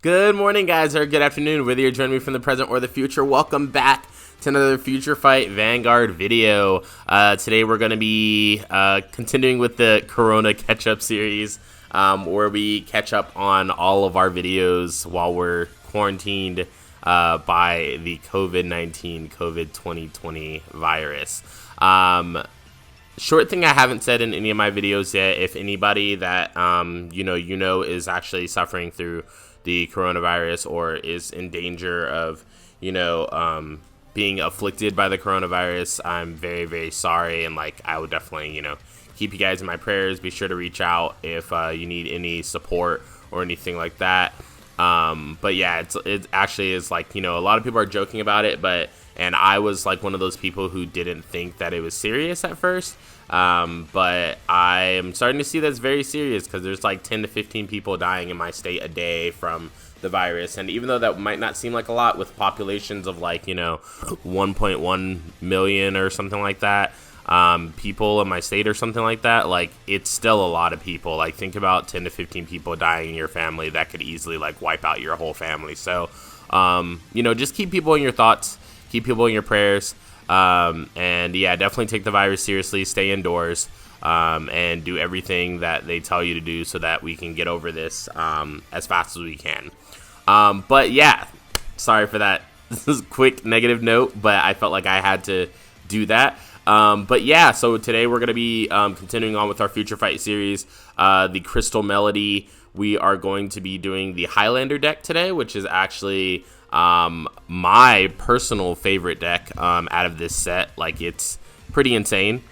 Good morning, guys, or good afternoon, whether you're joining me from the present or the future. Welcome back to another FutureFight Vanguard video. Today we're going to be continuing with the Corona catch-up series, where we catch up on all of our videos while we're quarantined by the COVID-19, COVID-2020 virus. Short thing I haven't said in any of my videos yet, if anybody that you know is actually suffering through the coronavirus or is in danger of being afflicted by the coronavirus, I'm very, very sorry, and I would definitely keep you guys in my prayers. Be sure to reach out if you need any support or anything like that. But yeah, it actually is a lot of people are joking about it, and I was one of those people who didn't think that it was serious at first. But I am starting to see that's very serious, because there's 10 to 15 people dying in my state a day from the virus. And even though that might not seem like a lot with populations of 1.1 million or something like that, people in my state or something like that, it's still a lot of people. Think about 10 to 15 people dying in your family. That could easily wipe out your whole family. So, just keep people in your thoughts, keep people in your prayers. And yeah, definitely take the virus seriously, stay indoors, and do everything that they tell you to do so that we can get over this, as fast as we can. But yeah, sorry for that. This is a quick negative note, but I felt like I had to do that. But yeah, so today we're going to be, continuing on with our FutureFight series, the Crystal Melody. We are going to be doing the Highlander deck today, which is actually my personal favorite deck out of this set. It's pretty insane.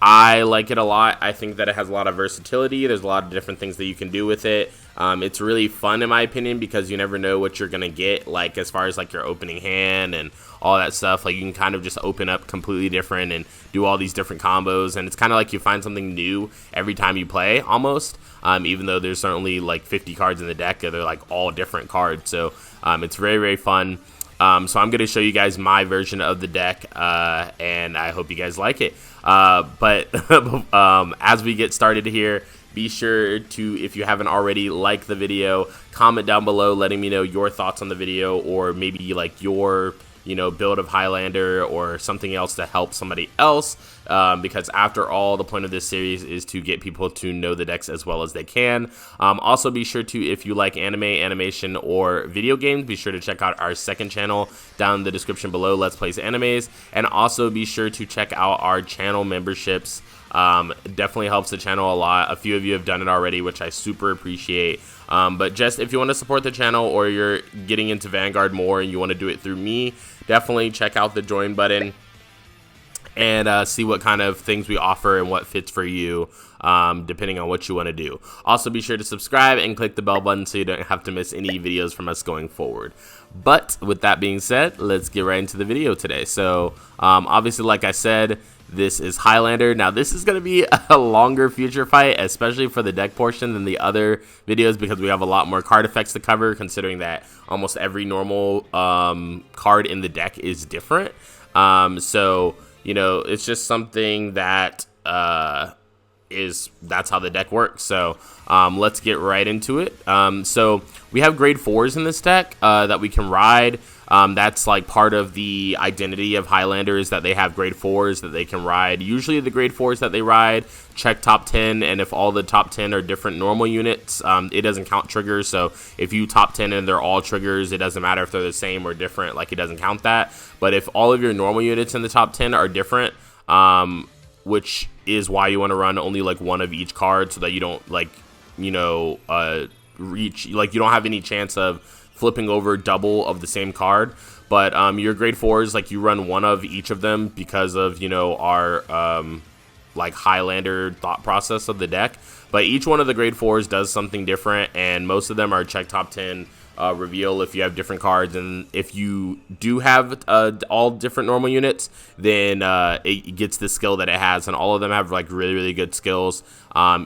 I like it a lot. I think that it has a lot of versatility. There's a lot of different things that you can do with it. It's really fun in my opinion, because you never know what you're gonna get, as far as your opening hand and all that stuff. You can kind of just open up completely different and do all these different combos, and it's kind of you find something new every time you play, almost. Even though there's only 50 cards in the deck, they're all different cards. So it's very, very fun. So I'm going to show you guys my version of the deck, and I hope you guys like it. But as we get started here, be sure to, if you haven't already, like the video, comment down below letting me know your thoughts on the video, or maybe your build of Highlander or something else to help somebody else, because after all, the point of this series is to get people to know the decks as well as they can. Also, be sure to, if you like anime, animation, or video games, be sure to check out our second channel down in the description below, Let's Plays Animes, and also be sure to check out our channel memberships. It definitely helps the channel a lot. A few of you have done it already, which I super appreciate. But just if you want to support the channel, or you're getting into Vanguard more and you want to do it through me, definitely check out the join button and see what kind of things we offer and what fits for you, depending on what you want to do. Also, be sure to subscribe and click the bell button so you don't have to miss any videos from us going forward. But with that being said, let's get right into the video today. So obviously, like I said, this is Highlander. Now, this is going to be a longer FutureFight, especially for the deck portion, than the other videos, because we have a lot more card effects to cover, considering that almost every normal card in the deck is different. So, it's just something that that's how the deck works. So let's get right into it. So we have grade 4s in this deck that we can ride. That's part of the identity of Highlander, is that they have grade 4s that they can ride. Usually the grade 4s that they ride check top 10, and if all the top 10 are different normal units, it doesn't count triggers. So if you top 10 and they're all triggers, it doesn't matter if they're the same or different, it doesn't count that. But if all of your normal units in the top 10 are different, which is why you want to run only one of each card, so that you don't reach, you don't have any chance of flipping over double of the same card. But your grade 4s, you run one of each of them because of our Highlander thought process of the deck. But each one of the grade 4s does something different, and most of them are check top 10 reveal if you have different cards. And if you do have all different normal units, then it gets the skill that it has, and all of them have really, really good skills,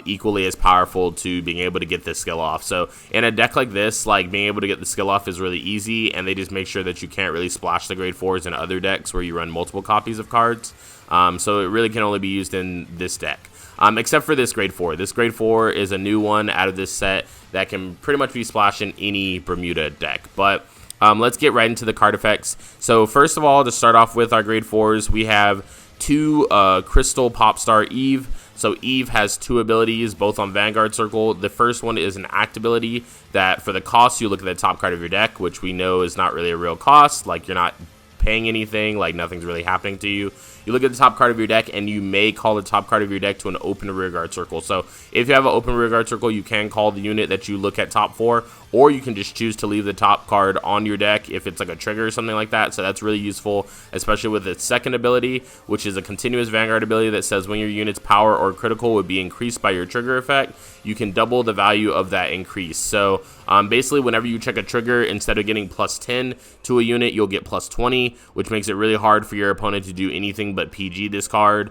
equally as powerful to being able to get this skill off. So in a deck like this, being able to get the skill off is really easy, and they just make sure that you can't really splash the grade 4s in other decks where you run multiple copies of cards. So it really can only be used in this deck. except for this grade 4. This grade 4 is a new one out of this set that can pretty much be splashed in any Bermuda deck. But let's get right into the card effects. So first of all, to start off with our grade 4s, we have 2 Crystal Popstar Eve. So Eve has 2 abilities, both on Vanguard Circle. The first one is an act ability that for the cost, you look at the top card of your deck, which we know is not really a real cost. Like, you're not paying anything, like nothing's really happening to you. You look at the top card of your deck, and you may call the top card of your deck to an open rearguard circle. So if you have an open rearguard circle, you can call the unit that you look at top 4, or you can just choose to leave the top card on your deck if it's like a trigger or something like that. So that's really useful, especially with its second ability, which is a continuous Vanguard ability that says when your unit's power or critical would be increased by your trigger effect, you can double the value of that increase. So basically, whenever you check a trigger, instead of getting plus 10 to a unit, you'll get plus 20, which makes it really hard for your opponent to do anything but PG this card,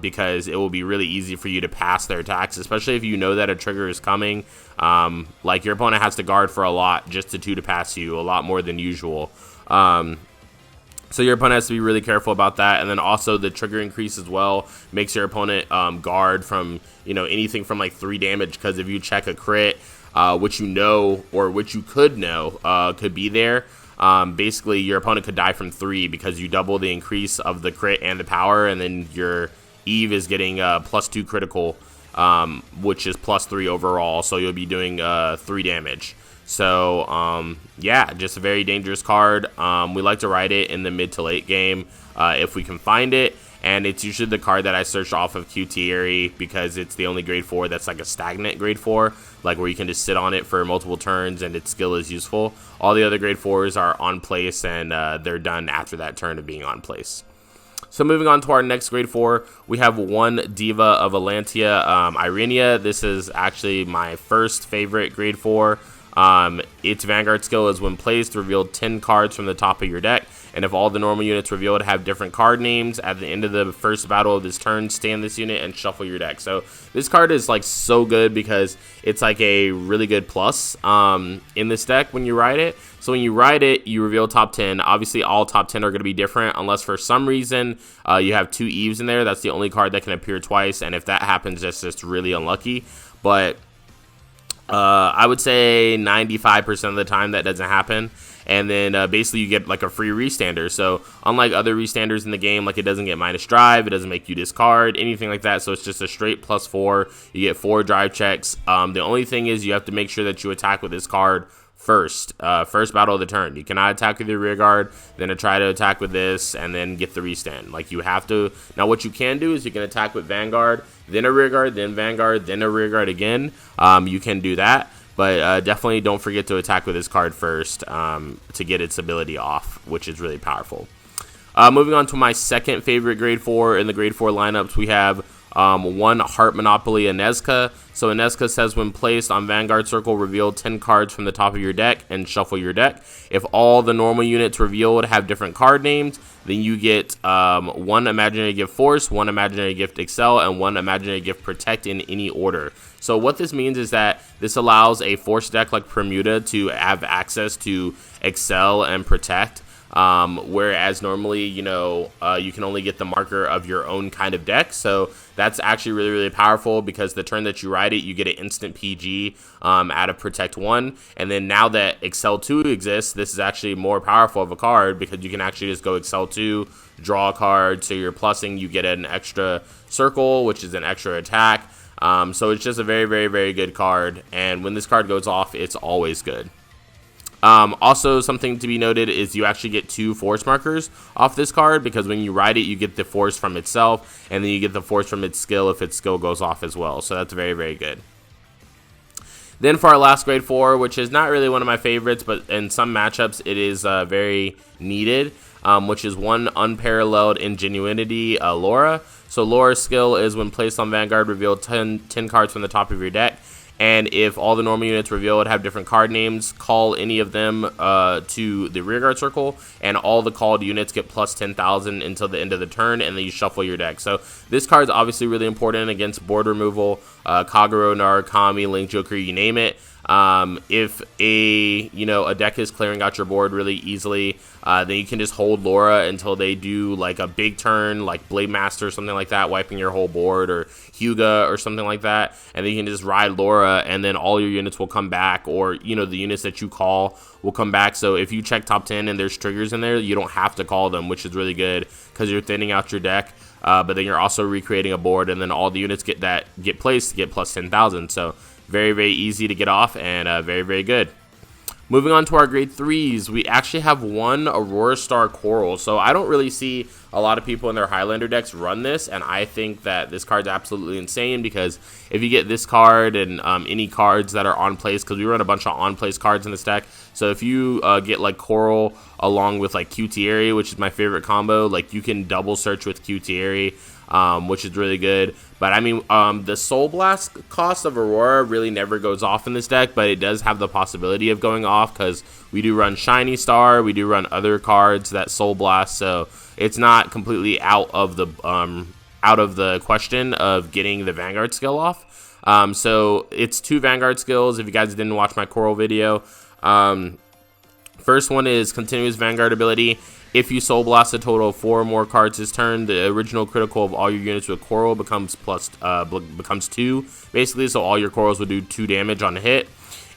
because it will be really easy for you to pass their attacks, especially if you know that a trigger is coming. Like, your opponent has to guard for a lot just to pass you, a lot more than usual. So your opponent has to be really careful about that. And then also the trigger increase as well makes your opponent guard from, anything from like 3 damage, because if you check a crit, which you know, or which you could know could be there, basically your opponent could die from 3 because you double the increase of the crit and the power, and then your Eve is getting plus 2 critical, which is plus 3 overall, so you'll be doing 3 damage. So yeah, just a very dangerous card. We like to ride it in the mid to late game if we can find it, and it's usually the card that I search off of QT because it's the only grade 4 that's like a stagnant grade 4, like where you can just sit on it for multiple turns and its skill is useful. All the other grade 4s are on place, and they're done after that turn of being on place. So moving on to our next grade 4, we have 1 Diva of Atlantia, Irenia. This is actually my first favorite grade 4. Its Vanguard skill is when placed, reveal 10 cards from the top of your deck, and if all the normal units revealed have different card names, at the end of the first battle of this turn, stand this unit and shuffle your deck. So this card is like so good because it's like a really good plus in this deck when you ride it. So when you ride it, you reveal top 10. Obviously, all top 10 are going to be different unless for some reason you have 2 Eves in there. That's the only card that can appear twice, and if that happens, that's just really unlucky. But I would say 95% of the time that doesn't happen. And then basically you get like a free restander. So unlike other restanders in the game, like it doesn't get minus drive, it doesn't make you discard, anything like that. So it's just a straight plus 4. You get 4 drive checks. The only thing is you have to make sure that you attack with this card first battle of the turn. You cannot attack with your rear guard, then try to attack with this, and then get the restand. Like, you have to. Now what you can do is you can attack with Vanguard, then a rear guard, then Vanguard, then a rear guard again. You can do that, but definitely don't forget to attack with this card first to get its ability off, which is really powerful. Moving on to my second favorite grade 4 in the grade 4 lineups, we have 1 Heart Monopoly Inezca. So Inezca says when placed on Vanguard Circle, reveal 10 cards from the top of your deck and shuffle your deck. If all the normal units revealed have different card names, then you get 1 Imaginary Gift Force, 1 Imaginary Gift Excel, and 1 Imaginary Gift Protect in any order. So what this means is that this allows a Force deck like Bermuda to have access to Excel and Protect. Whereas normally, you can only get the marker of your own kind of deck. So that's actually really, really powerful because the turn that you ride it, you get an instant PG out of Protect 1. And then now that Excel 2 exists, this is actually more powerful of a card because you can actually just go Excel 2, draw a card. So you're plussing, you get an extra circle, which is an extra attack. So it's just a very, very, very good card. And when this card goes off, it's always good. Also, something to be noted is you actually get 2 force markers off this card because when you ride it, you get the force from itself, and then you get the force from its skill if its skill goes off as well. So that's very, very good. Then for our last grade 4, which is not really one of my favorites, but in some matchups it is very needed, which is 1 Unparalleled Ingenuity, Laura. So Laura's skill is when placed on Vanguard, reveal 10 cards from the top of your deck. And if all the normal units revealed have different card names, call any of them to the rearguard circle, and all the called units get plus 10,000 until the end of the turn, and then you shuffle your deck. So this card is obviously really important against board removal, Kagero, Narukami, Link Joker, you name it. If a deck is clearing out your board really easily, then you can just hold Laura until they do like a big turn, like Blade Master or something like that, wiping your whole board, or Hyuga or something like that, and then you can just ride Laura, and then all your units will come back, or the units that you call will come back. So if you check top 10 and there's triggers in there, you don't have to call them, which is really good because you're thinning out your deck. But then you're also recreating a board, and then all the units get placed to get plus 10,000. So very, very easy to get off, and very, very good. Moving on to our grade 3s, we actually have one Aurora Star Coral. So I don't really see a lot of people in their Highlander decks run this, and I think that this card's absolutely insane, because if you get this card and any cards that are on place, because we run a bunch of on place cards in this deck, so if you get like Coral along with like Qtieri, which is my favorite combo, like you can double search with Qtieri, which is really good. But I mean, the Soul Blast cost of Aurora really never goes off in this deck, but it does have the possibility of going off because we do run Shiny Star, we do run other cards that Soul Blast, so it's not completely out of the question of getting the Vanguard skill off. So it's 2 Vanguard skills. If you guys didn't watch my Coral video, first one is Continuous Vanguard ability. If you Soul Blast a total of 4 or more cards this turn, the original critical of all your units with Coral becomes 2, basically, so all your Corals will do 2 damage on a hit.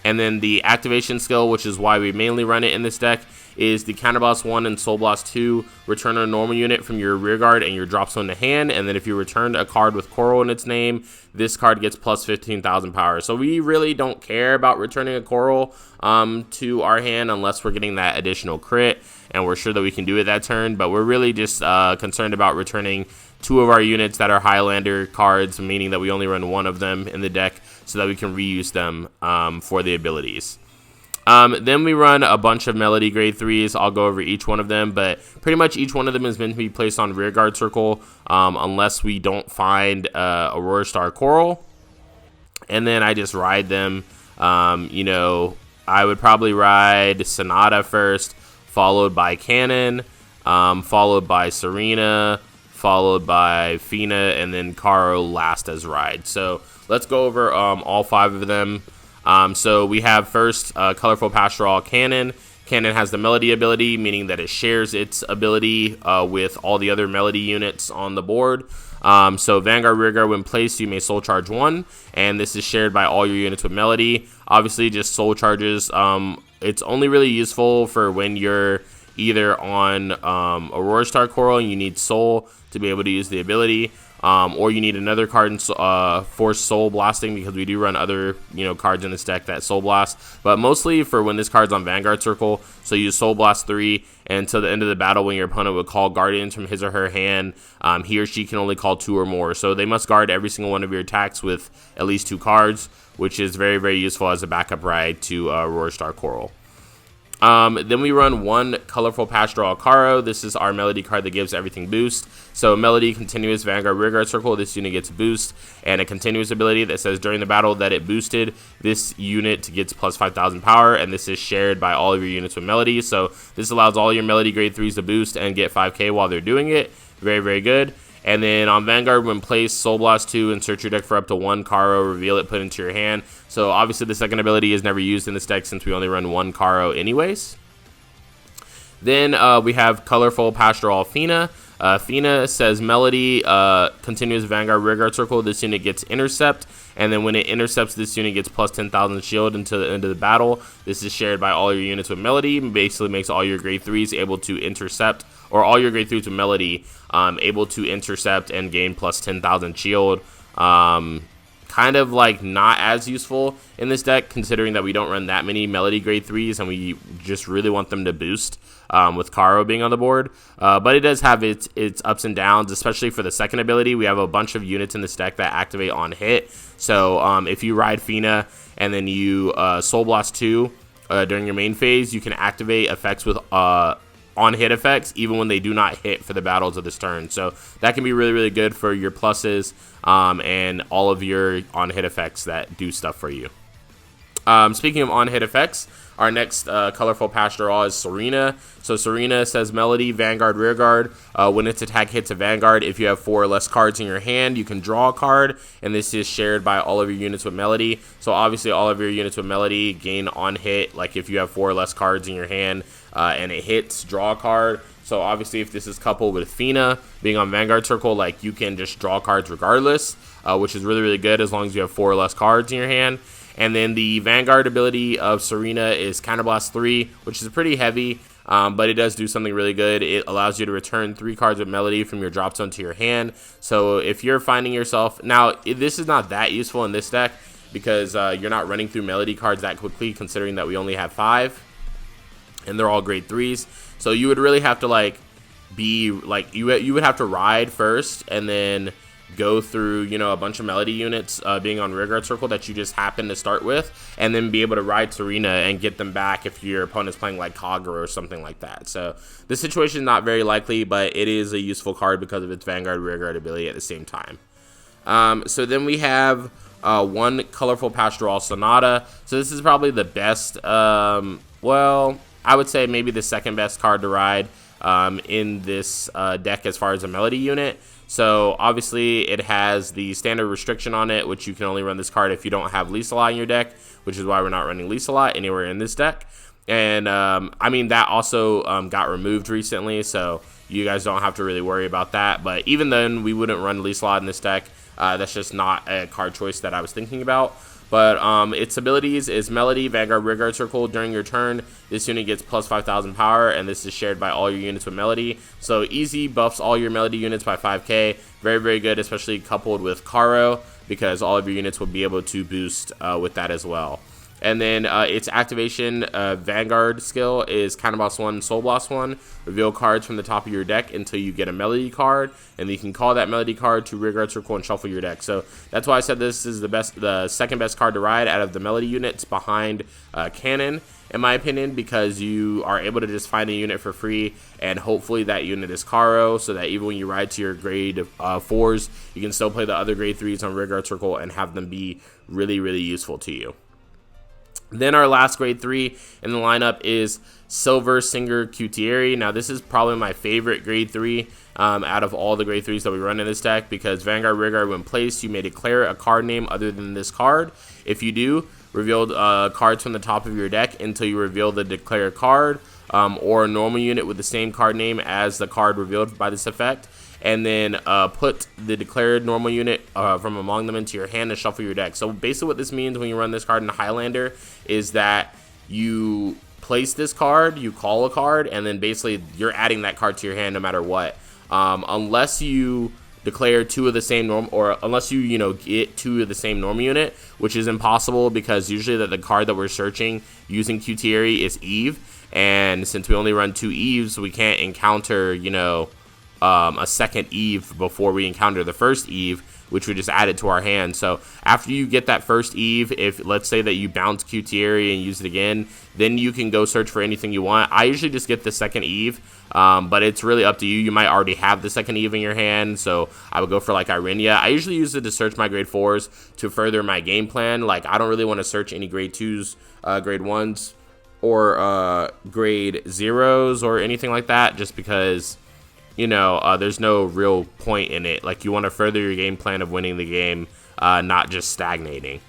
And then the activation skill, which is why we mainly run it in this deck, is the Counterblast 1 and Soul Blast 2. Return a normal unit from your rear guard and your drop zone to hand, and then if you returned a card with Coral in its name, this card gets plus 15,000 power. So we really don't care about returning a Coral to our hand unless we're getting that additional crit, and we're sure that we can do it that turn, but we're really just concerned about returning 2 of our units that are Highlander cards, meaning that we only run 1 of them in the deck so that we can reuse them for the abilities. Then we run a bunch of Melody grade 3s. I'll go over each one of them, but pretty much each one of them is meant to be placed on rear guard circle unless we don't find Aurora Star Coral. And then I just ride them. I would probably ride Sonata first, followed by Cannon, followed by Serena, followed by Fina, and then Caro last as ride. So let's go over all 5 of them. So we have first Colorful Pastoral Cannon. Cannon has the Melody ability, meaning that it shares its ability with all the other Melody units on the board. So Vanguard Rearguard, when placed, you may Soul Charge 1, and this is shared by all your units with Melody. Obviously, just Soul Charges. It's only really useful for when you're either on Aurora Star Coral and you need Soul to be able to use the ability, or you need another card for Soul Blasting, because we do run other cards in this deck that Soul Blast, but mostly for when this card's on Vanguard Circle. So you Soul Blast 3, and until the end of the battle, when your opponent would call Guardians from his or her hand, he or she can only call 2 or more. So they must guard every single one of your attacks with at least 2 cards, which is very, very useful as a backup ride to Aurora Star Coral. Then we run 1 Colorful Pastoral Caro. This is our Melody card that gives everything boost. So Melody, Continuous Vanguard Rearguard Circle, this unit gets boost, and a continuous ability that says during the battle that it boosted, this unit gets plus 5,000 power, and this is shared by all of your units with Melody. So this allows all your Melody grade 3s to boost and get 5k while they're doing it. Very, very good. And then on Vanguard, when placed, Soul Blast 2 and search your deck for up to 1 Caro, reveal it, put into your hand. So obviously the second ability is never used in this deck since we only run 1 Caro anyways. Then we have Colorful Pastoral Fina. Fina says Melody, Continuous Vanguard Rearguard Circle. This unit gets Intercept, and then when it intercepts, this unit gets plus 10,000 shield until the end of the battle. This is shared by all your units with Melody. Basically makes all your grade 3s able to intercept, or all your grade 3s with Melody able to intercept and gain plus 10,000 shield. Kind of like not as useful in this deck, considering that we don't run that many Melody grade 3s and we just really want them to boost with Caro being on the board. But it does have its ups and downs, especially for the second ability. We have a bunch of units in this deck that activate on hit. So if you ride Fina and then you Soul Blast 2 during your main phase, you can activate effects with on hit effects even when they do not hit for the battles of this turn. So that can be really, really good for your pluses and all of your on hit effects that do stuff for you. Speaking of on hit effects, Our next colorful patch draw is Serena. So Serena says Melody, Vanguard, Rearguard. When its attack hits a Vanguard, if you have 4 or less cards in your hand, you can draw a card, and this is shared by all of your units with Melody. So obviously all of your units with Melody gain on hit, like if you have 4 or less cards in your hand and it hits, draw a card. So obviously if this is coupled with Fina being on Vanguard Circle, like you can just draw cards regardless, which is really, really good as long as you have 4 or less cards in your hand. And then the Vanguard ability of Serena is Counterblast 3, which is pretty heavy, but it does do something really good. It allows you to return 3 cards with Melody from your drop zone to your hand. So if you're finding yourself... Now, this is not that useful in this deck because you're not running through Melody cards that quickly, considering that we only have 5, and they're all grade 3s. So you would really have to, like, you would have to ride first and then go through, you know, a bunch of Melody units being on Rearguard Circle that you just happen to start with, and then be able to ride Serena and get them back if your opponent's playing like Kagura or something like that. So this situation is not very likely, but it is a useful card because of its Vanguard Rearguard ability at the same time. So then we have one colorful patch draw, Sonata. So this is probably the best, well, I would say maybe the second best card to ride in this deck as far as a Melody unit. So obviously it has the standard restriction on it, which you can only run this card if you don't have Lisa-Lot in your deck, which is why we're not running Lisa-Lot anywhere in this deck. And I mean, that also got removed recently, so you guys don't have to really worry about that. But even then, we wouldn't run Lisa-Lot in this deck. That's just not a card choice that I was thinking about. But its abilities is Melody, Vanguard, Rearguard Circle. During your turn, this unit gets plus 5,000 power, and this is shared by all your units with Melody. So easy buffs all your Melody units by 5k. Very, very good, especially coupled with Caro, because all of your units will be able to boost with that as well. And then its activation Vanguard skill is Counterblast 1, Soul Blast 1. Reveal cards from the top of your deck until you get a Melody card, and you can call that Melody card to Rearguard Circle and shuffle your deck. So that's why I said this is the second best card to ride out of the Melody units behind Cannon, in my opinion, because you are able to just find a unit for free, and hopefully that unit is Caro, so that even when you ride to your grade 4s, you can still play the other grade 3s on Rearguard Circle and have them be really, really useful to you. Then our last grade 3 in the lineup is Silver Singer Cutieri. Now this is probably my favorite grade 3 out of all the grade 3s that we run in this deck, because Vanguard Rearguard, when placed, you may declare a card name other than this card. If you do, reveal cards from the top of your deck until you reveal the declared card, or a normal unit with the same card name as the card revealed by this effect. And then put the declared normal unit from among them into your hand and shuffle your deck. So basically what this means when you run this card in Highlander is that you place this card, you call a card, and then basically you're adding that card to your hand no matter what. Unless you declare 2 of the same norm, or unless you get 2 of the same normal unit, which is impossible because usually the card that we're searching using Cutieri is Eve, and since we only run 2 Eves, we can't encounter, a second Eve before we encounter the first Eve, which we just added to our hand. So after you get that first Eve, if let's say that you bounce Cutieri and use it again, then you can go search for anything you want. I usually just get the second Eve, but it's really up to you. You might already have the second Eve in your hand, so I would go for like Irenia. I usually use it to search my grade 4s to further my game plan. Like, I don't really want to search any grade 2s, grade 1s, or grade 0s or anything like that, just because there's no real point in it. Like, you want to further your game plan of winning the game, not just stagnating.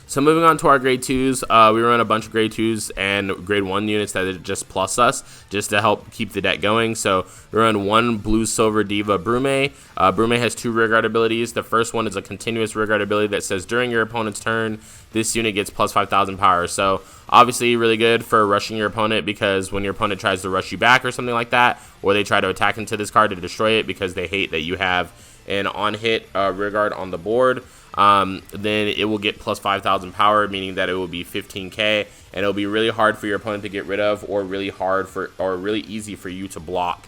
So moving on to our grade 2s, we run a bunch of grade 2s and grade 1 units that just plus us, just to help keep the deck going. So we run 1 Blue Silver Diva Brume. Brume has 2 rearguard abilities. The first one is a continuous rearguard ability that says during your opponent's turn, this unit gets plus 5,000 power. So obviously really good for rushing your opponent, because when your opponent tries to rush you back or something like that, or they try to attack into this card to destroy it because they hate that you have an on-hit rearguard on the board, then it will get plus 5,000 power, meaning that it will be 15k, and it'll be really hard for your opponent to get rid of, or really easy for you to block,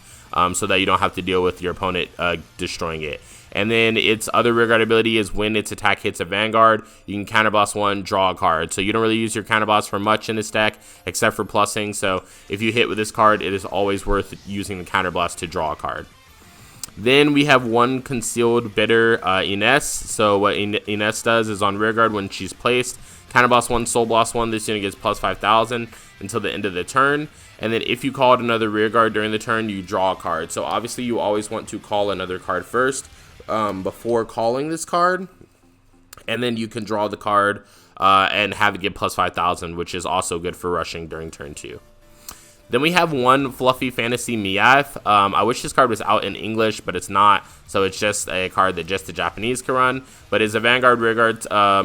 so that you don't have to deal with your opponent destroying it. And then its other rearguard ability is when its attack hits a Vanguard, you can counterblast 1, draw a card. So you don't really use your counterblast for much in this deck, except for plussing. So if you hit with this card, it is always worth using the counterblast to draw a card. Then we have 1 Concealed Bitter Ines. So what Ines does is on rearguard when she's placed, Counterblast 1, Soul Blast 1, this unit gets plus 5,000 until the end of the turn. And then if you called another rear guard during the turn, you draw a card. So obviously you always want to call another card first before calling this card. And then you can draw the card and have it get plus 5,000, which is also good for rushing during turn 2. Then we have one Fluffy Fantasy Meowth. I wish this card was out in English, but it's not. So it's just a card that just the Japanese can run. But it's a Vanguard Rearguard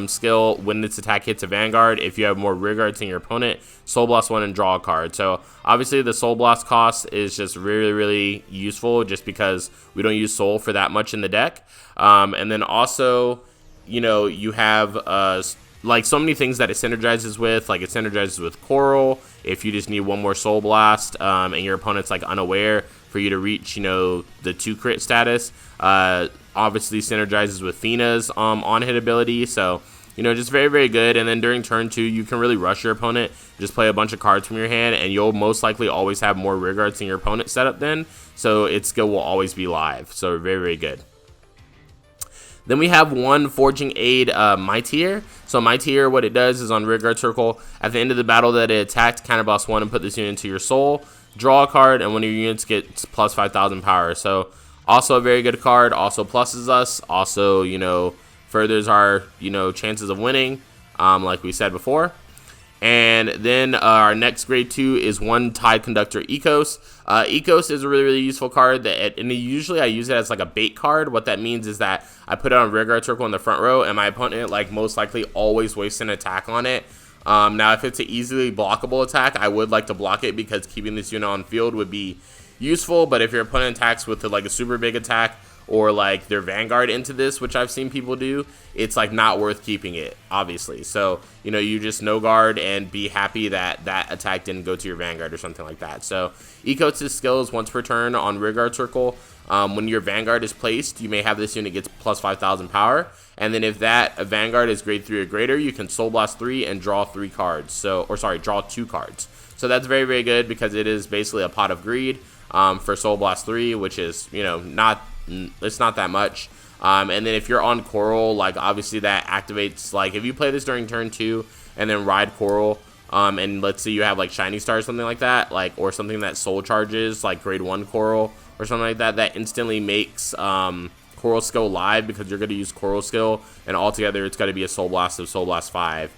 skill. When its attack hits a Vanguard, if you have more Rearguards than your opponent, Soul Blast 1 and draw a card. So obviously the Soul Blast cost is just really, really useful just because we don't use Soul for that much in the deck. And then also, you know, you have like so many things that it synergizes with. Like it synergizes with Coral if you just need one more Soul Blast and your opponent's like unaware for you to reach, you know, the 2 crit status. Obviously synergizes with Fina's on hit ability. So, you know, just very, very good. And then during turn 2, you can really rush your opponent. Just play a bunch of cards from your hand, and you'll most likely always have more rear guards than your opponent set up then. So its skill will always be live. So very, very good. Then we have one Forging Aid Mightier. So Mightier, what it does is on Rearguard Circle, at the end of the battle that it attacked, Counterblast 1 and put this unit into your soul. Draw a card, and one of your units gets plus 5,000 power. So also a very good card. Also pluses us. Also, you know, furthers our, you know, chances of winning, like we said before. And then our next grade 2 is one Tide Conductor Ecos. Ecos is a really, really useful card that, and usually I use it as like a bait card. What that means is that I put it on Rearguard Circle in the front row, and my opponent like most likely always wastes an attack on it. Now if it's an easily blockable attack, I would like to block it because keeping this unit on field would be useful. But if your opponent attacks with like a super big attack, or like their Vanguard into this, which I've seen people do, it's like not worth keeping it, obviously. So, you know, you just no guard and be happy that that attack didn't go to your Vanguard or something like that. So Ecos' skills once per turn on Rearguard Circle. When your Vanguard is placed, you may have this unit gets plus 5,000 power. And then if that Vanguard is grade 3 or greater, you can Soul Blast 3 and draw 3 cards. So, or sorry, draw 2 cards. So that's very, very good because it is basically a pot of greed for Soul Blast 3, which is, you know, it's not that much. And then if you're on Coral, like obviously that activates, like if you play this during turn 2 and then ride Coral, and let's say you have like Shiny Star or something like that, like, or something that soul charges like grade 1 Coral or something like that, that instantly makes Coral skill live because you're going to use Coral skill, and altogether it's got to be a Soul Blast of Soul Blast 5,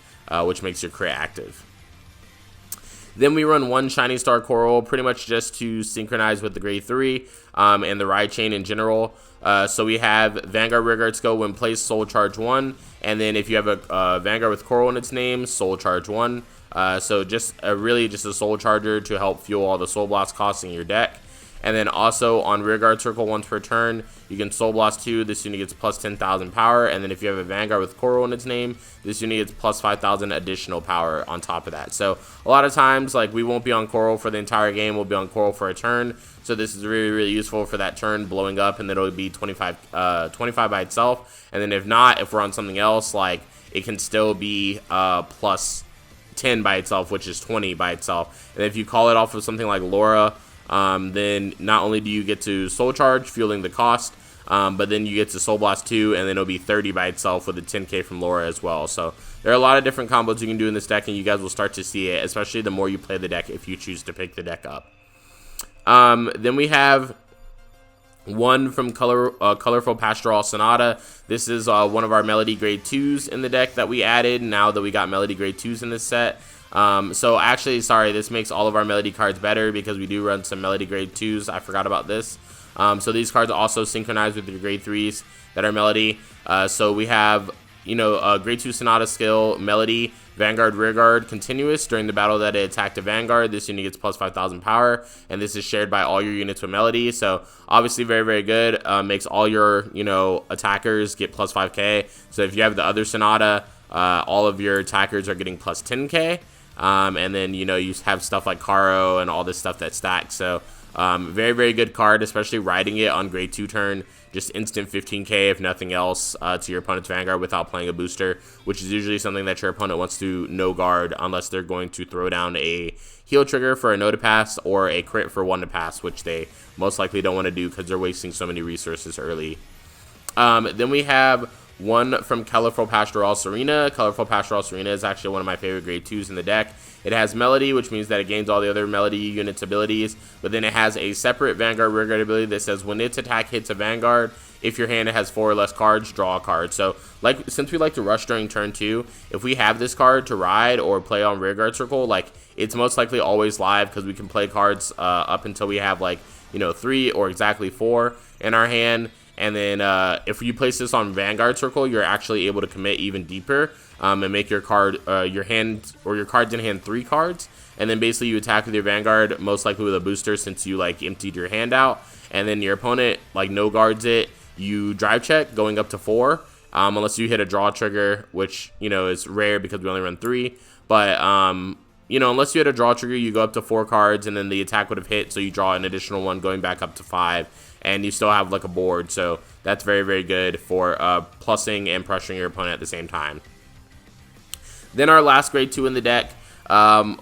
which makes your crit active. Then we run one Shiny Star Coral, pretty much just to synchronize with the grade 3 and the ride chain in general. So we have Vanguard Rearguard skill when placed, Soul Charge 1. And then if you have a Vanguard with Coral in its name, Soul Charge 1. So just really just a Soul Charger to help fuel all the Soul Blast costs in your deck. And then also on Rearguard Circle once per turn, you can Soul Blast 2. This unit gets plus 10,000 power. And then if you have a Vanguard with Coral in its name, this unit gets plus 5,000 additional power on top of that. So a lot of times, like, we won't be on Coral for the entire game. We'll be on Coral for a turn. So this is really, really useful for that turn blowing up, and then it'll be 25 by itself. And then if not, if we're on something else, like, it can still be plus 10 by itself, which is 20 by itself. And if you call it off of something like Laura, then not only do you get to Soul Charge, fueling the cost, but then you get to Soul Blast 2, and then it'll be 30 by itself with a 10k from Laura as well. So there are a lot of different combos you can do in this deck, and you guys will start to see it, especially the more you play the deck if you choose to pick the deck up. Then we have one from Colorful Pastoral Sonata. This is one of our Melody Grade 2s in the deck that we added now that we got Melody Grade 2s in this set. So actually, sorry, this makes all of our Melody cards better because we do run some Melody Grade 2s. I forgot about this. So these cards also synchronize with your Grade 3s that are Melody. So we have, you know, Grade 2 Sonata skill, Melody, Vanguard Rearguard continuous during the battle that it attacked a Vanguard. This unit gets plus 5,000 power, and this is shared by all your units with Melody. So obviously very, very good. Makes all your, you know, attackers get plus 5k. So if you have the other Sonata, all of your attackers are getting plus 10k. And then, you know, you have stuff like Caro and all this stuff that stacks. So very, very good card, especially riding it on grade 2 turn. Just instant 15k if nothing else to your opponent's Vanguard without playing a booster, which is usually something that your opponent wants to no guard unless they're going to throw down a heal trigger for a no to pass or a crit for 1 to pass, which they most likely don't want to do because they're wasting so many resources early. Then we have one from Colorful Pastoral Serena. Colorful Pastoral Serena is actually one of my favorite grade 2s in the deck. It has Melody, which means that it gains all the other Melody units' abilities, but then it has a separate Vanguard rearguard ability that says when its attack hits a Vanguard, if your hand has 4 or less cards, draw a card. So, like, since we like to rush during turn 2, if we have this card to ride or play on rearguard circle, like, it's most likely always live because we can play cards up until we have, like, you know, 3 or exactly 4 in our hand. And then if you place this on Vanguard circle, you're actually able to commit even deeper and make your card, your hand, or your cards in hand 3 cards. And then basically you attack with your Vanguard, most likely with a booster since you like emptied your hand out. And then your opponent like no guards it. You drive check going up to 4, unless you hit a draw trigger, which, you know, is rare because we only run 3. But you know, unless you hit a draw trigger, you go up to 4 cards, and then the attack would have hit, so you draw an additional 1 going back up to 5, and you still have like a board. So that's very, very good for plussing and pressuring your opponent at the same time. Then our last grade 2 in the deck,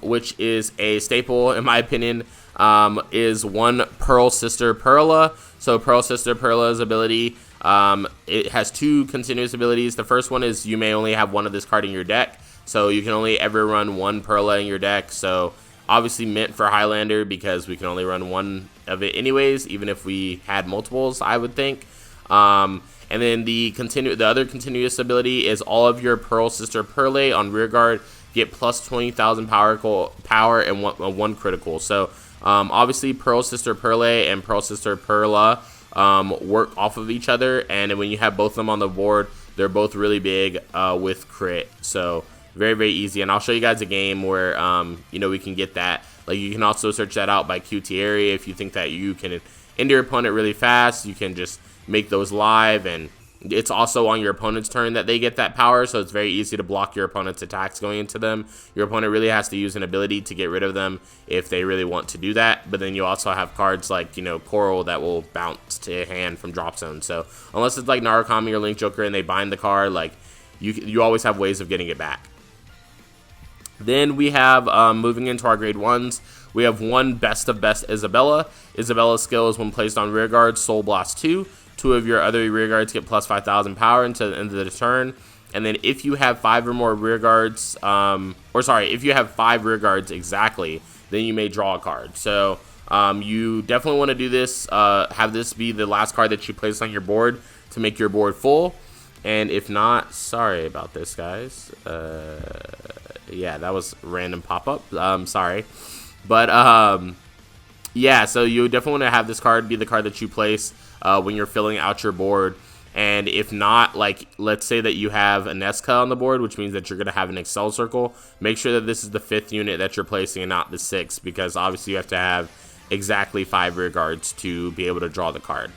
which is a staple in my opinion, is one Pearl Sister Perla. So Pearl Sister Perla's ability, it has 2 continuous abilities. The first one is you may only have 1 of this card in your deck. So you can only ever run 1 Perla in your deck. So obviously meant for Highlander because we can only run 1 of it anyways, even if we had multiples, I would think. And then the other continuous ability is all of your Pearl Sister Perle on rearguard get plus 20,000 power and 1 critical. So obviously Pearl Sister Perle and Pearl Sister Perla work off of each other, and when you have both of them on the board, they're both really big with crit. So very, very easy. And I'll show you guys a game where you know, we can get that. Like, you can also search that out by QT area if you think that you can end your opponent really fast. You can just make those live, and it's also on your opponent's turn that they get that power, so it's very easy to block your opponent's attacks going into them. Your opponent really has to use an ability to get rid of them if they really want to do that. But then you also have cards like, you know, Coral that will bounce to hand from drop zone. So unless it's like Narukami or Link Joker and they bind the card, like, you always have ways of getting it back. Then we have, moving into our grade 1s, we have one Best of Best Isabella. Isabella's skill is when placed on rearguard, Soul Blast 2. 2 of your other rearguards get plus 5,000 power until the end of the turn. And then if you have 5 or more rearguards, if you have 5 rearguards exactly, then you may draw a card. So you definitely want to do this, have this be the last card that you place on your board to make your board full. And if not, sorry about this, guys. Yeah, that was random pop-up. Sorry. But, yeah, so you definitely want to have this card be the card that you place when you're filling out your board. And if not, like, let's say that you have a Nesca on the board, which means that you're going to have an Excel circle. Make sure that this is the 5th unit that you're placing and not the 6th, because obviously you have to have exactly 5 rear guards to be able to draw the card.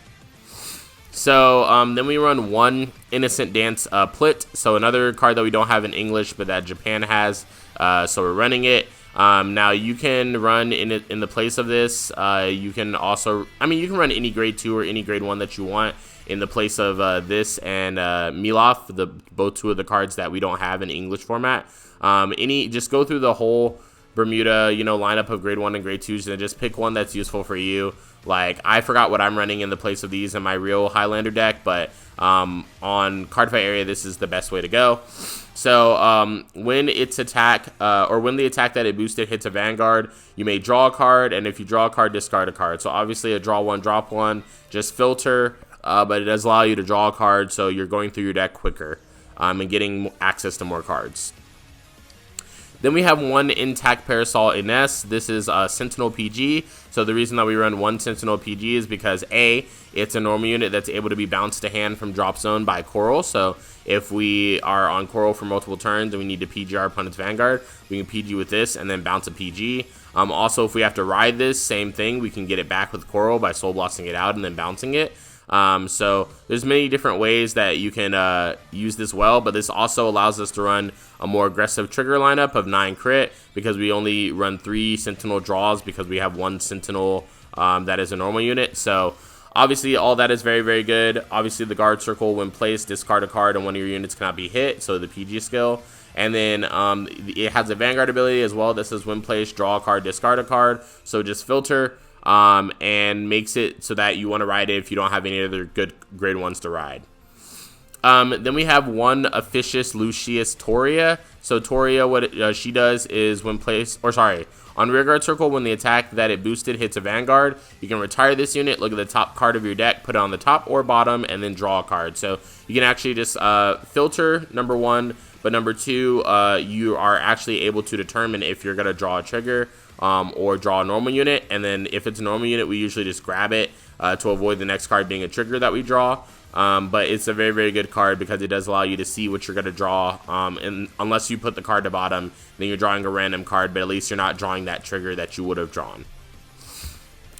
So then we run one Innocent Dance Plit, so another card that we don't have in English but that Japan has, so we're running it. Now you can run in the place of this, you can also, you can run any grade 2 or any grade 1 that you want in the place of this and Milaf, both 2 of the cards that we don't have in English format. Just go through the whole Bermuda, lineup of grade 1 and grade 2s and just pick one that's useful for you. Like, I forgot what I'm running in the place of these in my real Highlander deck, but on Cardfight area, this is the best way to go. So when its attack, or when the attack that it boosted hits a Vanguard, you may draw a card, and if you draw a card, discard a card. So obviously a draw 1, drop 1, just filter, but it does allow you to draw a card, so you're going through your deck quicker and getting access to more cards. Then we have one Intact Parasol Ines. This is a Sentinel PG. So the reason that we run one Sentinel PG is because A, it's a normal unit that's able to be bounced to hand from drop zone by Coral. So if we are on Coral for multiple turns and we need to PG our opponent's Vanguard, we can PG with this and then bounce a PG. Also, if we have to ride this, same thing. We can get it back with Coral by Soul Blasting it out and then bouncing it. So there's many different ways that you can use this well, but this also allows us to run a more aggressive trigger lineup of 9 crit because we only run 3 Sentinel draws because we have 1 Sentinel that is a normal unit. So obviously all that is very, very good. Obviously the guard circle, when placed, discard a card and one of your units cannot be hit, so the PG skill. And then it has a Vanguard ability as well. This is when placed, draw a card, discard a card. So just filter. And makes it so that you want to ride it if you don't have any other good grade 1s to ride. Then we have one Officious Lucius Toria. So Toria, what she does is when placed, or sorry, on rearguard circle, when the attack that it boosted hits a Vanguard, you can retire this unit, look at the top card of your deck, put it on the top or bottom, and then draw a card. So you can actually just filter, number one, but number two, you are actually able to determine if you're going to draw a trigger or draw a normal unit. And then if it's a normal unit, we usually just grab it to avoid the next card being a trigger that we draw. But it's a very, very good card because it does allow you to see what you're going to draw. And unless you put the card to bottom, then you're drawing a random card, but at least you're not drawing that trigger that you would have drawn.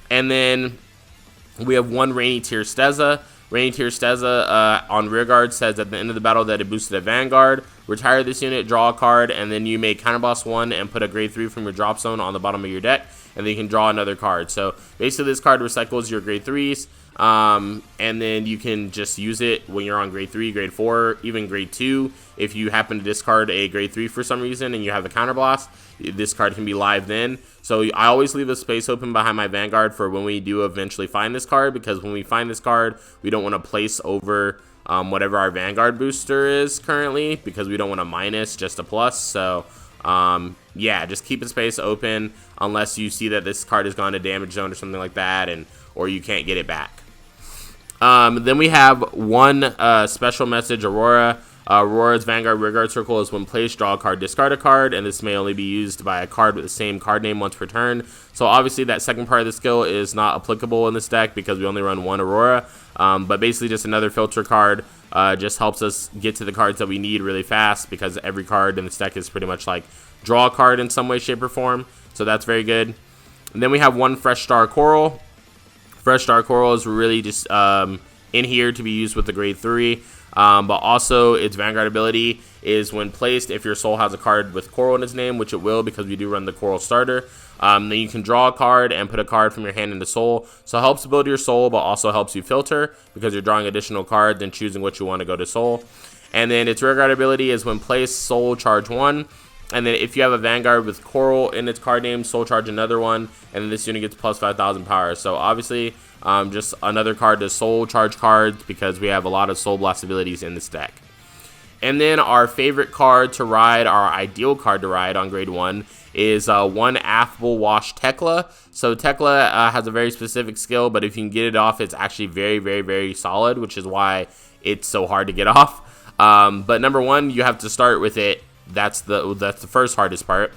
And then we have one Rainy Tear Steza. Rainy Tear Steza on rearguard says at the end of the battle that it boosted a Vanguard. Retire this unit, draw a card, and then you may counterblast one and put a grade 3 from your drop zone on the bottom of your deck, and then you can draw another card. So basically this card recycles your grade 3s. And then you can just use it when you're on grade 3, grade 4, even grade 2. If you happen to discard a grade 3 for some reason and you have the counterblast, this card can be live then. So I always leave a space open behind my Vanguard for when we do eventually find this card, because when we find this card, we don't want to place over whatever our Vanguard booster is currently, because we don't want a minus, just a plus. So yeah, just keep a space open unless you see that this card has gone to damage zone or something like that, or you can't get it back. Then we have one special message, Aurora. Aurora's Vanguard rearguard circle is when placed, draw a card, discard a card, and this may only be used by a card with the same card name once per turn. So obviously that second part of the skill is not applicable in this deck because we only run one Aurora. But basically just another filter card just helps us get to the cards that we need really fast, because every card in this deck is pretty much like draw a card in some way, shape, or form. So that's very good. And then we have one Fresh Star Coral. Fresh Star Coral is really just in here to be used with the grade 3. But also its Vanguard ability is when placed, if your soul has a card with Coral in its name, which it will because we do run the Coral starter, then you can draw a card and put a card from your hand into soul. So it helps build your soul, but also helps you filter because you're drawing additional cards and choosing what you want to go to soul. And then its rearguard ability is when placed, soul charge 1. And then if you have a Vanguard with Coral in its card name, soul charge another one, and then this unit gets plus 5,000 power. So obviously, just another card to soul charge cards because we have a lot of soul blast abilities in this deck. And then our favorite card to ride, our ideal card to ride on grade 1 is one Affable Wash Tekla. So Tekla has a very specific skill, but if you can get it off, it's actually very, very, very solid, which is why it's so hard to get off. But number one, you have to start with it. That's the first hardest part.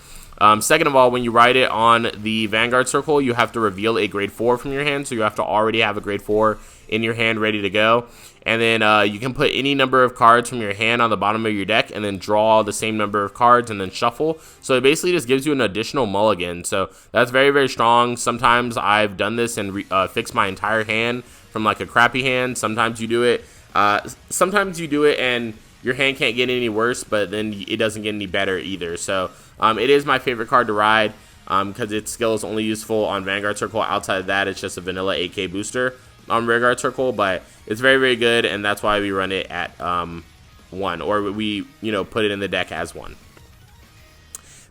Second of all, when you ride it on the Vanguard circle, you have to reveal a grade 4 from your hand, so you have to already have a grade 4 in your hand ready to go. And then you can put any number of cards from your hand on the bottom of your deck and then draw the same number of cards and then shuffle. So it basically just gives you an additional mulligan. So that's very, very strong. Sometimes I've done this and fixed my entire hand from like a crappy hand. Sometimes you do it. And your hand can't get any worse, but then it doesn't get any better either. So it is my favorite card to ride because its skill is only useful on Vanguard Circle. Outside of that, it's just a vanilla AK booster on Rearguard Circle, but it's very, very good, and that's why we run it at 1, or we put it in the deck as 1.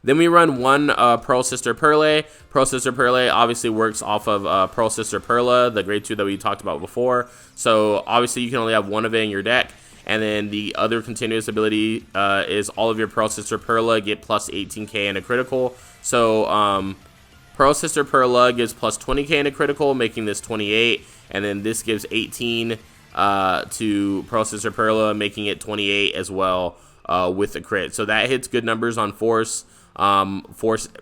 Then we run one Pearl Sister Perle. Pearl Sister Perle obviously works off of Pearl Sister Perla, the grade 2 that we talked about before. So obviously you can only have one of it in your deck. And then the other continuous ability is all of your Pearl Sister Perla get plus 18k and a critical. So Pearl Sister Perla gives plus 20k and a critical, making this 28. And then this gives 18 to Pearl Sister Perla, making it 28 as well with the crit. So that hits good numbers on Force,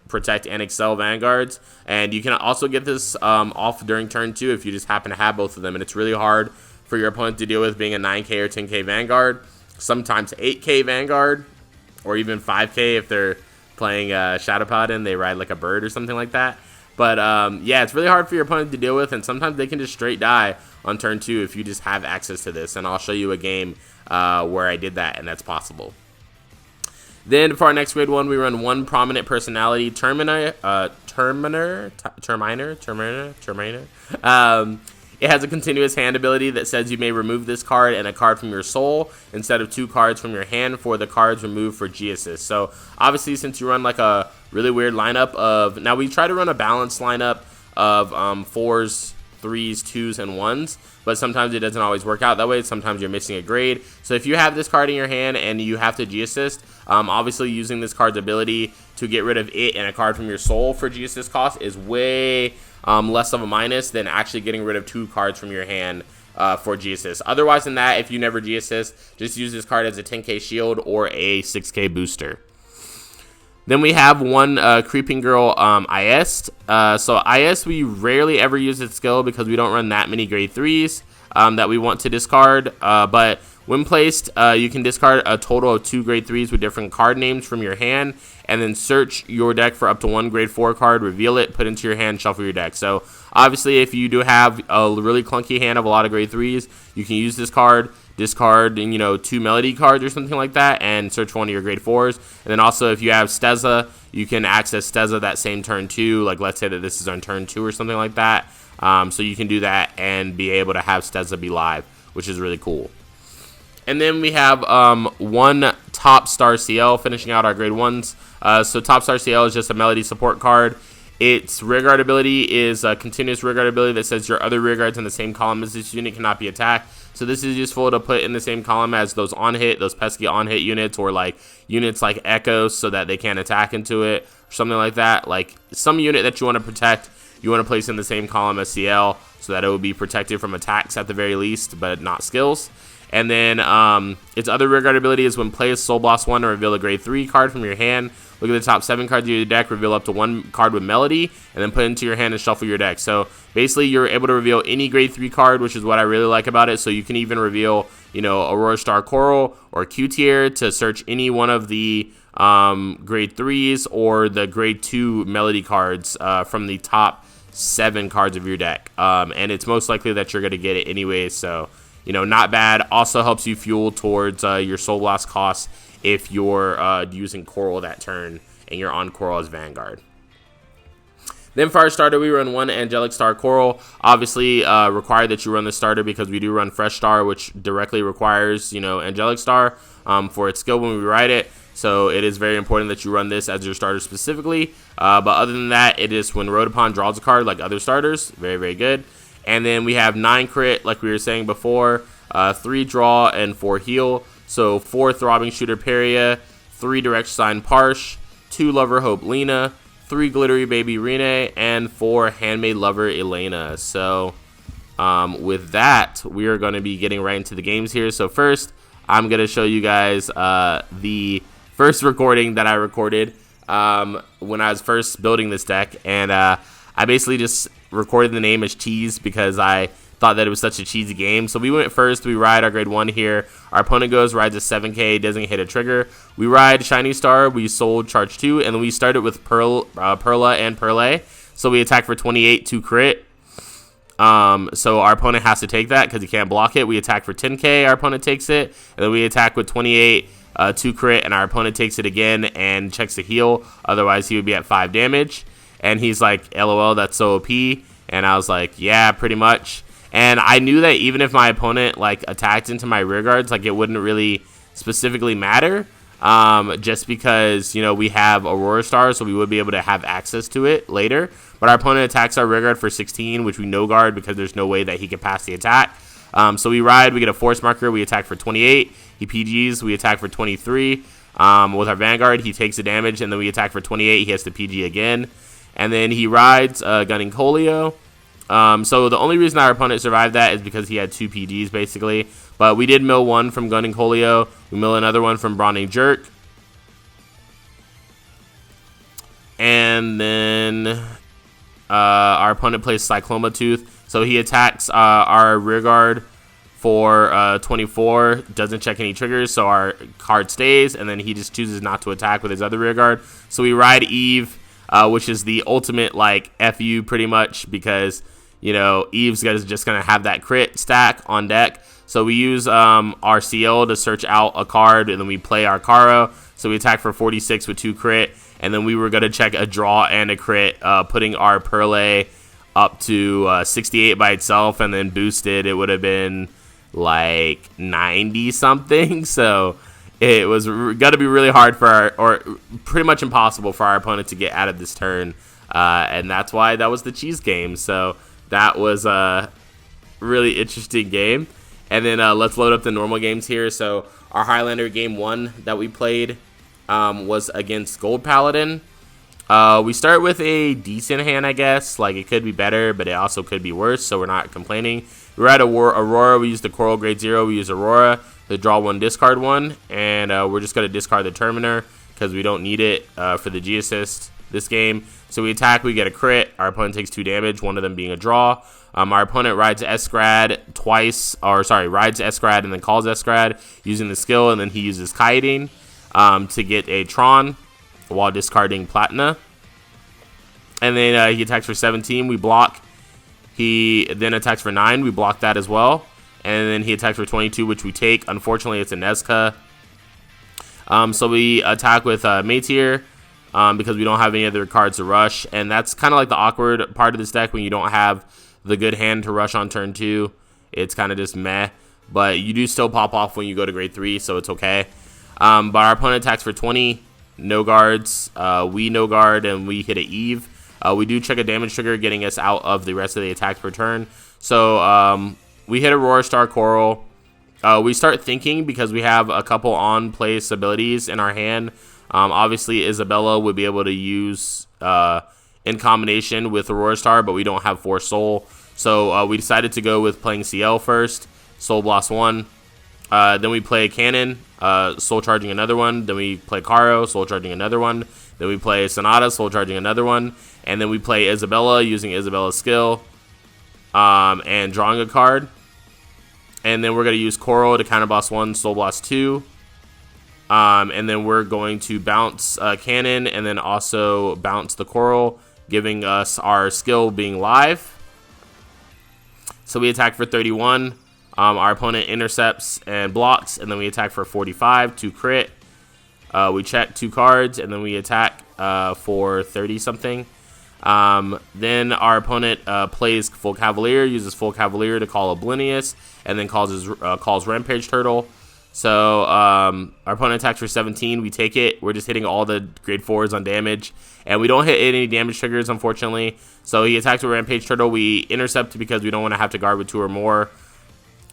Protect, and Excel Vanguards. And you can also get this off during turn 2 if you just happen to have both of them. And it's really hard for your opponent to deal with being a 9k or 10k Vanguard, sometimes 8k Vanguard, or even 5k if they're playing Shadowpod and they ride like a bird or something like that. But yeah, it's really hard for your opponent to deal with, and sometimes they can just straight die on turn 2 if you just have access to this. And I'll show you a game where I did that, and that's possible. Then for our next grade 1, we run one Prominent Personality, Terminer. It has a continuous hand ability that says you may remove this card and a card from your soul instead of 2 cards from your hand for the cards removed for G-Assist. So obviously, since you run like a really weird lineup of, now we try to run a balanced lineup of 4s, 3s, 2s, and 1s, but sometimes it doesn't always work out that way. Sometimes you're missing a grade. So if you have this card in your hand and you have to G-Assist, obviously using this card's ability to get rid of it and a card from your soul for G-Assist cost is way less of a minus than actually getting rid of 2 cards from your hand for G-Assist. Otherwise than that, if you never G-Assist, just use this card as a 10k shield or a 6k booster. Then we have one Creeping Girl IS. So IS, we rarely ever use its skill because we don't run that many grade 3s that we want to discard. But when placed, you can discard a total of 2 grade 3s with different card names from your hand, and then search your deck for up to 1 grade 4 card, reveal it, put it into your hand, shuffle your deck. So obviously, if you do have a really clunky hand of a lot of grade 3s, you can use this card, discard, 2 melody cards or something like that, and search for one of your grade 4s. And then also, if you have Steza, you can access Steza that same turn too. Like, let's say that this is on turn 2 or something like that. So you can do that and be able to have Steza be live, which is really cool. And then we have one Top Star CL finishing out our grade 1s. So Top Star CL is just a melody support card. Its rearguard ability is a continuous rearguard ability that says your other rearguards in the same column as this unit cannot be attacked. So this is useful to put in the same column as those those pesky on-hit units, or like units like Echoes, so that they can't attack into it, or something like that. Like some unit that you want to protect, you want to place in the same column as CL, so that it will be protected from attacks at the very least, but not skills. And then its other rearguard ability is when play a Soul Blast 1 to reveal a grade 3 card from your hand. Look at the top 7 cards of your deck, reveal up to 1 card with Melody, and then put it into your hand and shuffle your deck. So basically, you're able to reveal any grade 3 card, which is what I really like about it. So you can even reveal, Aurora Star Coral or Q-Tier to search any one of the grade 3s or the grade 2 Melody cards from the top 7 cards of your deck. And it's most likely that you're going to get it anyway, so not bad. Also helps you fuel towards your Soul Blast costs if you're using Coral that turn and you're on Coral as Vanguard. Then for our starter, we run 1 Angelic Star Coral. Obviously, required that you run the starter because we do run Fresh Star, which directly requires, Angelic Star for its skill when we ride it. So it is very important that you run this as your starter specifically. But other than that, it is when rode upon draws a card like other starters. Very, very good. And then we have 9 crit, like we were saying before, 3 draw and 4 heal. So 4 Throbbing Shooter Peria, 3 Direct Sign Parsh, 2 Lover Hope Lena, 3 Glittery Baby Rene, and 4 Handmaid Lover Elena. So with that, we are going to be getting right into the games here. So first, I'm going to show you guys the first recording that I recorded when I was first building this deck. And I basically just recorded the name as Cheese because I thought that it was such a cheesy game. So we went first. We ride our grade 1 here. Our opponent goes, rides a 7k, doesn't hit a trigger. We ride Shiny Star. We sold charge 2, and then we started with Perla and Perle. So we attack for 28 to crit. So our opponent has to take that because he can't block it. We attack for 10k. Our opponent takes it, and then we attack with 28 to crit, and our opponent takes it again and checks the heal. Otherwise, he would be at 5 damage. And he's like, LOL, that's so OP. And I was like, yeah, pretty much. And I knew that even if my opponent attacked into my rear guards, it wouldn't really specifically matter. Just because, we have Aurora Star, so we would be able to have access to it later. But our opponent attacks our rear guard for 16, which we no guard because there's no way that he could pass the attack. So we ride, we get a force marker, we attack for 28. He PGs, we attack for 23. With our Vanguard, he takes the damage, and then we attack for 28. He has to PG again. And then he rides Gunning Colio. So the only reason our opponent survived that is because he had 2 PGs, basically. But we did mill 1 from Gunning Colio. We mill another one from Brawning Jerk. And then our opponent plays Cycloma Tooth. So he attacks our rearguard for 24. Doesn't check any triggers, so our card stays. And then he just chooses not to attack with his other rearguard. So we ride Eve. Which is the ultimate FU pretty much because Eve's just gonna have that crit stack on deck. So we use our CL to search out a card, and then we play our Caro. So we attack for 46 with 2 crit, and then we were gonna check a draw and a crit, putting our Perle up to 68 by itself, and then boosted. It would have been 90 something. So it was got to be really hard or pretty much impossible for our opponent to get out of this turn. And that's why that was the cheese game. So that was a really interesting game. And then let's load up the normal games here. So our Highlander game 1 that we played was against Gold Paladin. We start with a decent hand, I guess. Like, it could be better, but it also could be worse, so we're not complaining. We're at Aurora. We used the Coral Grade 0. We use Aurora to draw 1, discard 1. And we're just going to discard the Terminator because we don't need it for the G-Assist this game. So we attack. We get a crit. Our opponent takes 2 damage, one of them being a draw. Our opponent rides Escrad twice, or sorry, rides Escrad and then calls Escrad using the skill, and then he uses Kiting to get a Tron while discarding Platina. And then he attacks for 17, we block. He then attacks for 9, we block that as well. And then he attacks for 22, which we take. Unfortunately, it's a Nezca. So we attack with Mateer because we don't have any other cards to rush. And that's kind of like the awkward part of this deck when you don't have the good hand to rush on turn 2. It's kind of just meh. But you do still pop off when you go to grade 3, so it's okay. But our opponent attacks for 20. No guards. We no guard, and we hit an Eve. We do check a damage trigger, getting us out of the rest of the attacks per turn. So we hit Aurora Star Coral. We start thinking because we have a couple on-place abilities in our hand. Obviously, Isabella would be able to use in combination with Aurora Star, but we don't have Force Soul. So we decided to go with playing CL first, Soul Blast 1. Then we play Cannon, Soul Charging another one. Then we play Caro, Soul Charging another one. Then we play Sonata, Soul Charging another one. And then we play Isabella using Isabella's skill and drawing a card. And then we're going to use Coral to counter boss 1, Soul Blast 2. And then we're going to bounce Cannon and then also bounce the Coral, giving us our skill being live. So we attack for 31. Our opponent intercepts and blocks, and then we attack for 45 to crit. We check 2 cards, and then we attack for 30-something. Then our opponent plays Full Cavalier, uses Full Cavalier to call Oblivious, and then calls Rampage Turtle. So our opponent attacks for 17. We take it. We're just hitting all the grade 4s on damage, and we don't hit any damage triggers, unfortunately. So he attacks with Rampage Turtle. We intercept because we don't want to have to guard with 2 or more.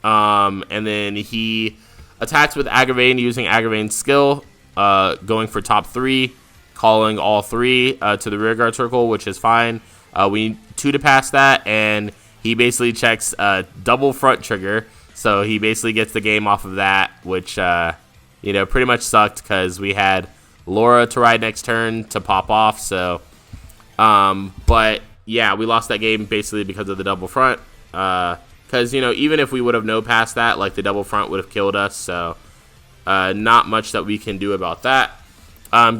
And then he attacks with Aggravating using Aggravating skill, going for top 3, calling all 3 to the rearguard circle, which is fine. We need 2 to pass that, and he basically checks double front trigger. So he basically gets the game off of that, which, pretty much sucked because we had Laura to ride next turn to pop off. So, but yeah, we lost that game basically because of the double front. Because, even if we would have no passed that, like the double front would have killed us. So, not much that we can do about that.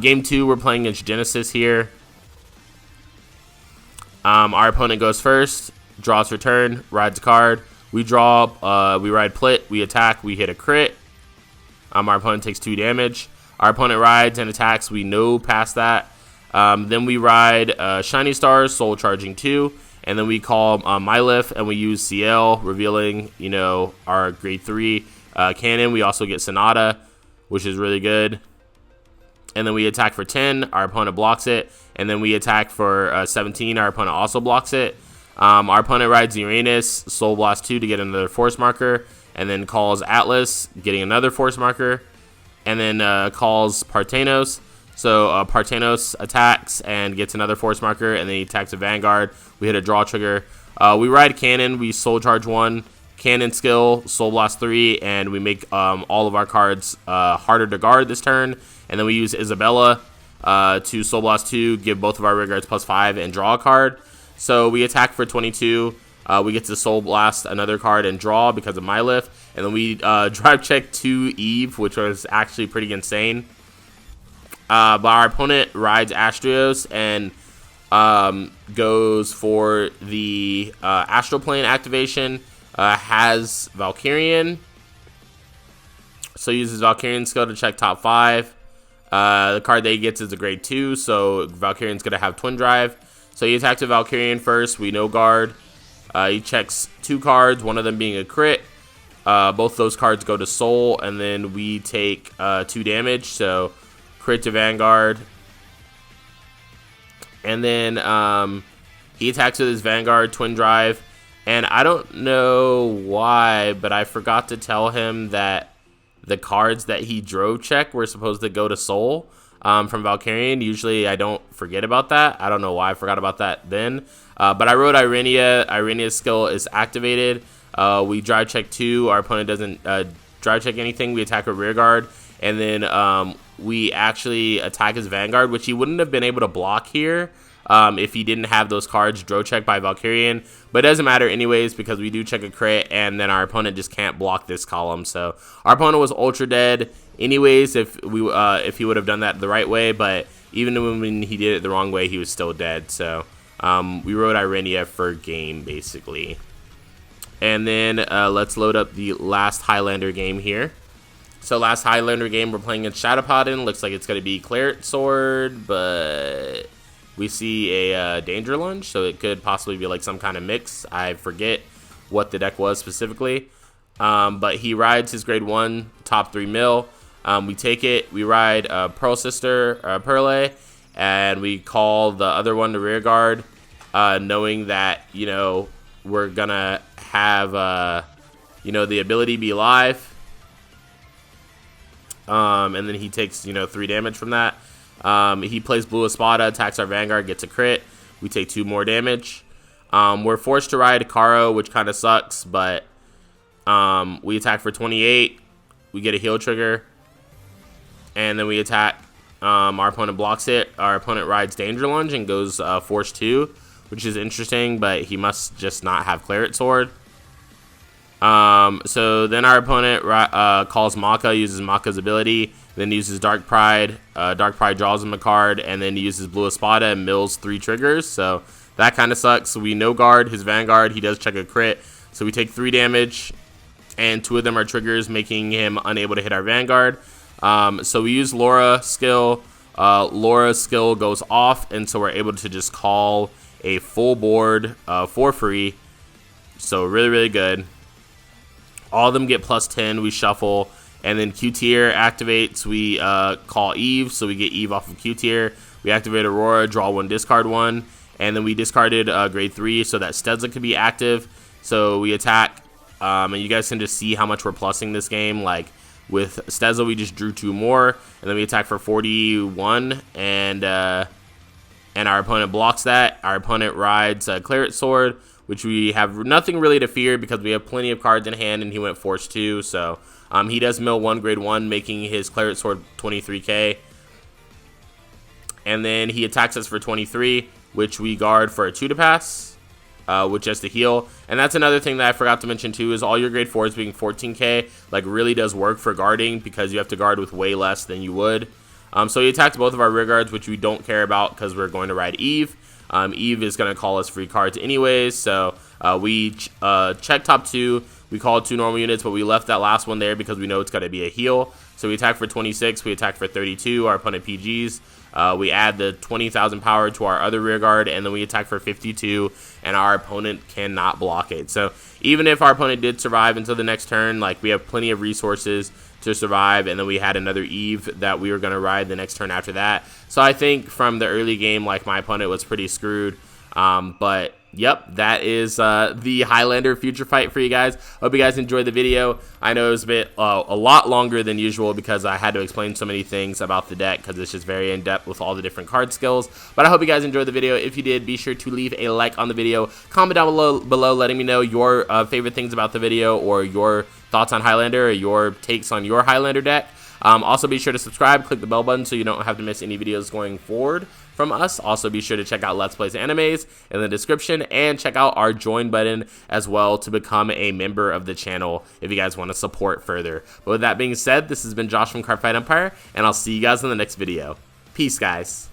Game 2, we're playing against Genesis here. Our opponent goes first, draws her turn, rides a card. We draw, we ride Plit, we attack, we hit a crit. Our opponent takes 2 damage. Our opponent rides and attacks, we no past that. Then we ride Shiny Stars, Soul Charging 2. And then we call Mylif, and we use CL, revealing, our grade 3 cannon. We also get Sonata, which is really good. And then we attack for 10. Our opponent blocks it. And then we attack for 17. Our opponent also blocks it. Our opponent rides Uranus, Soul Blast 2 to get another force marker. And then calls Atlas, getting another force marker. And then calls Parthenos. So Parthenos attacks and gets another force marker, and then he attacks a Vanguard. We hit a draw trigger. We ride Cannon. We Soul Charge 1, Cannon skill, Soul Blast 3, and we make all of our cards harder to guard this turn. And then we use Isabella to Soul Blast 2, give both of our rear guards +5, and draw a card. So we attack for 22. We get to Soul Blast another card and draw because of Mylif. And then we drive check 2 Eve, which was actually pretty insane. But our opponent rides Astrios and goes for the Astral Plane activation. Has Valkyrian. So uses Valkyrian skill to check top 5. The card that he gets is a grade 2, so Valkyrian's going to have Twin Drive. So he attacks with Valkyrian first. We no guard. He checks 2 cards, one of them being a crit. Both those cards go to Soul, and then we take 2 damage. So crit to Vanguard. And then he attacks with his Vanguard, Twin Drive. And I don't know why, but I forgot to tell him that the cards that he drove checked were supposed to go to Soul from Valkyrian. Usually I don't forget about that. I don't know why I forgot about that then. But I rode Irenia. Irenia's skill is activated. We drive check 2. Our opponent doesn't drive check anything. We attack a rear guard. And then we actually attack his Vanguard, which he wouldn't have been able to block here if he didn't have those cards draw check by Valkyrian. But it doesn't matter anyways because we do check a crit, and then our opponent just can't block this column. So our opponent was ultra dead anyways if he would have done that the right way. But even when he did it the wrong way, he was still dead. So we rode Irenia for game basically. And then let's load up the last Highlander game here. So last Highlander game we're playing in Shadowpodden. Looks like it's going to be Claret Sword, but we see a Danger Lunge, so it could possibly be like some kind of mix. I forget what the deck was specifically. But he rides his grade 1, top 3 mil. We take it, we ride Pearl Sister, Perle, and we call the other one to rear guard, knowing that, you know, we're going to have, you know, the ability to be live. And then he takes, you know, 3 damage from that. He plays Blue Espada, attacks our Vanguard, gets a crit. We take 2 more damage. We're forced to ride Caro, which kind of sucks, but we attack for 28. We get a heal trigger. And then we attack. Our opponent blocks it. Our opponent rides Danger Lunge and goes Force 2, which is interesting, but he must just not have Claret Sword. So then our opponent calls Maka, uses Maka's ability, then uses Dark Pride. Dark Pride draws him a card, and then he uses Blue Espada and mills 3 triggers. So that kind of sucks. So we no guard his Vanguard. He does check a crit. So we take 3 damage, and 2 of them are triggers, making him unable to hit our Vanguard. So we use Laura skill. Laura's skill goes off, and so we're able to just call a full board for free. So really, really good. All of them get plus 10. We shuffle, and then Q tier activates. We call Eve, so we get Eve off of Q tier. We activate Aurora, draw 1, discard 1, and then we discarded grade 3 so that Stedza could be active. So we attack, and you guys can just see how much we're plussing this game. Like with Stedza, we just drew 2 more, and then we attack for 41, and our opponent blocks that. Our opponent rides Claret Sword, which we have nothing really to fear because we have plenty of cards in hand, and he went Force 2. So he does mill 1 grade 1, making his Claret Sword 23k. And then he attacks us for 23, which we guard for a 2 to pass, which has to heal. And that's another thing that I forgot to mention too, is all your grade 4s being 14k, like really does work for guarding because you have to guard with way less than you would. So he attacks both of our rear guards, which we don't care about because we're going to ride Eve. Eve is going to call us free cards anyways, so we check top 2. We called 2 normal units, but we left that last one there because we know it's going to be a heal. So we attack for 26, we attack for 32, our opponent PGs. We add the 20,000 power to our other rear guard, and then we attack for 52, and our opponent cannot block it. So even if our opponent did survive until the next turn, like we have plenty of resources to survive, and then we had another Eve that we were going to ride the next turn after that. So I think from the early game, like my opponent was pretty screwed. But yep, that is the Highlander future fight for you guys. Hope you guys enjoyed the video. I know it was a lot longer than usual because I had to explain so many things about the deck because it's just very in-depth with all the different card skills. But I hope you guys enjoyed the video. If you did, be sure to leave a like on the video. Comment down below letting me know your favorite things about the video, or your thoughts on Highlander, or your takes on your Highlander deck. Also be sure to subscribe, click the bell button so you don't have to miss any videos going forward from us. Also be sure to check out Let's Plays Animes in the description, and check out our join button as well to become a member of the channel if you guys want to support further. But with that being said, this has been Josh from Cardfight Empire, and I'll see you guys in the next video. Peace, guys.